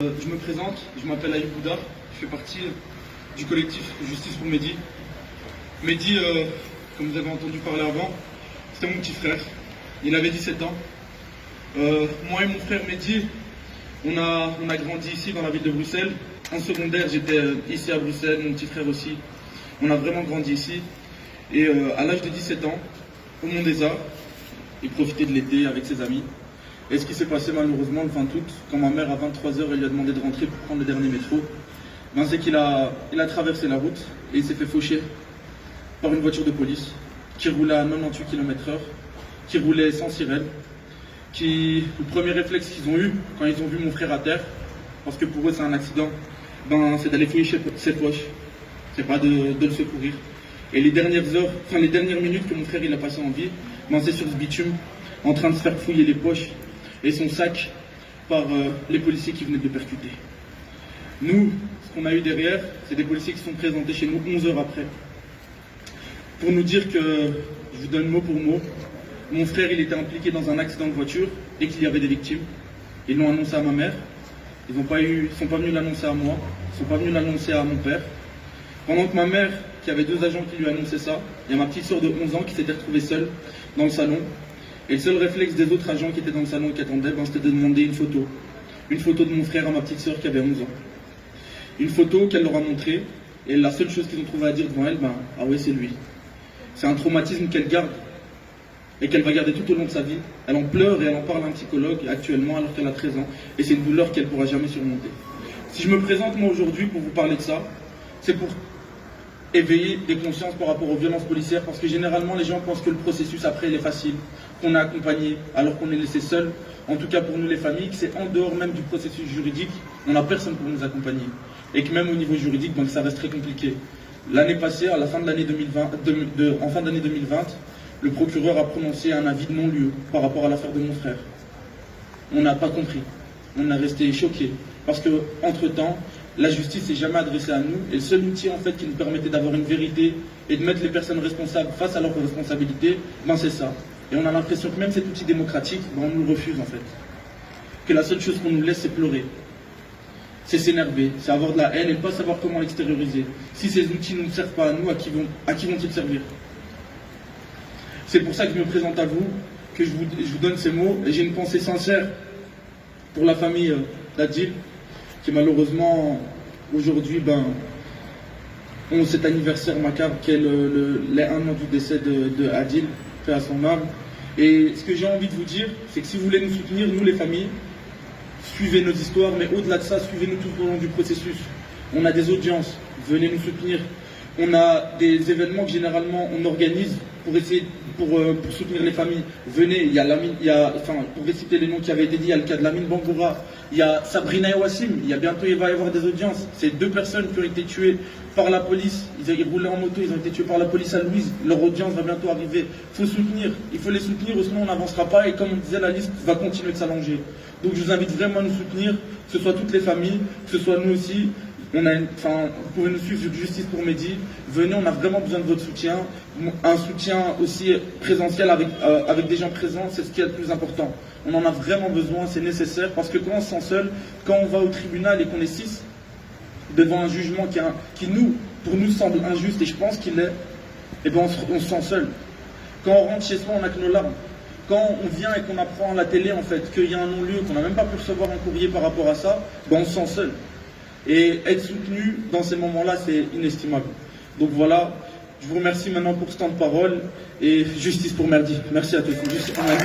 Je me présente, je m'appelle Aïb Bouda, je fais partie du collectif Justice pour Mehdi. Mehdi, comme vous avez entendu parler avant, c'était mon petit frère, il avait 17 ans. Moi et mon frère Mehdi, on a grandi ici dans la ville de Bruxelles. En secondaire, j'étais ici à Bruxelles, mon petit frère aussi. On a vraiment grandi ici. Et à l'âge de 17 ans, au Mont des Arts, il profitait de l'été avec ses amis. Et ce qui s'est passé malheureusement le 20 août, quand ma mère à 23h elle lui a demandé de rentrer pour prendre le dernier métro, c'est qu'il a traversé la route et il s'est fait faucher par une voiture de police qui roulait à 98 km/h, qui roulait sans sirène, le premier réflexe qu'ils ont eu quand ils ont vu mon frère à terre, parce que pour eux c'est un accident, c'est d'aller fouiller ses poches, c'est pas de le secourir. Et les dernières minutes que mon frère il a passé en vie, c'est sur ce bitume, en train de se faire fouiller les poches et son sac par les policiers qui venaient de le percuter. Nous, ce qu'on a eu derrière, c'est des policiers qui sont présentés chez nous 11 heures après, pour nous dire que, je vous donne mot pour mot, mon frère il était impliqué dans un accident de voiture et qu'il y avait des victimes. Ils l'ont annoncé à ma mère, ils ne sont pas venus l'annoncer à moi, ils ne sont pas venus l'annoncer à mon père. Pendant que ma mère, qui avait 2 agents qui lui annonçaient ça, il y a ma petite soeur de 11 ans qui s'était retrouvée seule dans le salon. Et le seul réflexe des autres agents qui étaient dans le salon et qui attendaient, c'était de demander une photo. Une photo de mon frère à ma petite soeur qui avait 11 ans. Une photo qu'elle leur a montrée, et la seule chose qu'ils ont trouvé à dire devant elle, ah ouais, c'est lui. C'est un traumatisme qu'elle garde, et qu'elle va garder tout au long de sa vie. Elle en pleure et elle en parle à un psychologue actuellement alors qu'elle a 13 ans, et c'est une douleur qu'elle ne pourra jamais surmonter. Si je me présente moi aujourd'hui pour vous parler de ça, c'est pour éveiller des consciences par rapport aux violences policières, parce que généralement les gens pensent que le processus après il est facile, qu'on est accompagné alors qu'on est laissé seul, en tout cas pour nous les familles, que c'est en dehors même du processus juridique, on n'a personne pour nous accompagner, et que même au niveau juridique, ça reste très compliqué. L'année passée, à la fin de l'année 2020, en fin d'année 2020, le procureur a prononcé un avis de non-lieu par rapport à l'affaire de mon frère. On n'a pas compris, on a resté choqués, parce que entre-temps, la justice s'est jamais adressée à nous, et le seul outil en fait qui nous permettait d'avoir une vérité et de mettre les personnes responsables face à leurs responsabilités, c'est ça. Et on a l'impression que même cet outil démocratique, on nous le refuse en fait. Que la seule chose qu'on nous laisse, c'est pleurer. C'est s'énerver, c'est avoir de la haine et ne pas savoir comment l'extérioriser. Si ces outils ne nous servent pas à nous, à qui vont-ils servir? C'est pour ça que je me présente à vous, que je vous donne ces mots, et j'ai une pensée sincère pour la famille d'Adil, qui malheureusement, aujourd'hui, ont cet anniversaire macabre qui est les 1 an du décès de Adil, paix à son âme. Et ce que j'ai envie de vous dire, c'est que si vous voulez nous soutenir, nous les familles, suivez nos histoires, mais au-delà de ça, suivez-nous tout au long du processus. On a des audiences, venez nous soutenir. On a des événements que généralement on organise pour essayer pour soutenir les familles. Venez, pour réciter les noms qui avaient été dit, il y a le cas de Lamine Bangoura, il y a Sabrina et Wassim, bientôt il va y avoir des audiences. C'est 2 personnes qui ont été tuées par la police, ils roulaient en moto, ils ont été tués par la police à Louise, leur audience va bientôt arriver. Il faut soutenir, il faut les soutenir, sinon on n'avancera pas, et comme on disait, la liste va continuer de s'allonger. Donc je vous invite vraiment à nous soutenir, que ce soit toutes les familles, que ce soit nous aussi. Vous pouvez nous suivre sur Justice pour Mehdi. Venez, on a vraiment besoin de votre soutien. Un soutien aussi présentiel avec des gens présents, c'est ce qui est le plus important. On en a vraiment besoin, c'est nécessaire, parce que quand on se sent seul, quand on va au tribunal et qu'on est 6, devant un jugement pour nous semble injuste, et je pense qu'il l'est, on se sent seul. Quand on rentre chez soi, on n'a que nos larmes. Quand on vient et qu'on apprend à la télé en fait qu'il y a un non-lieu, qu'on n'a même pas pu recevoir un courrier par rapport à ça, on se sent seul. Et être soutenu dans ces moments-là, c'est inestimable. Donc voilà, je vous remercie maintenant pour ce temps de parole, et justice pour Mehdi. Merci à tous. Justice pour Mehdi.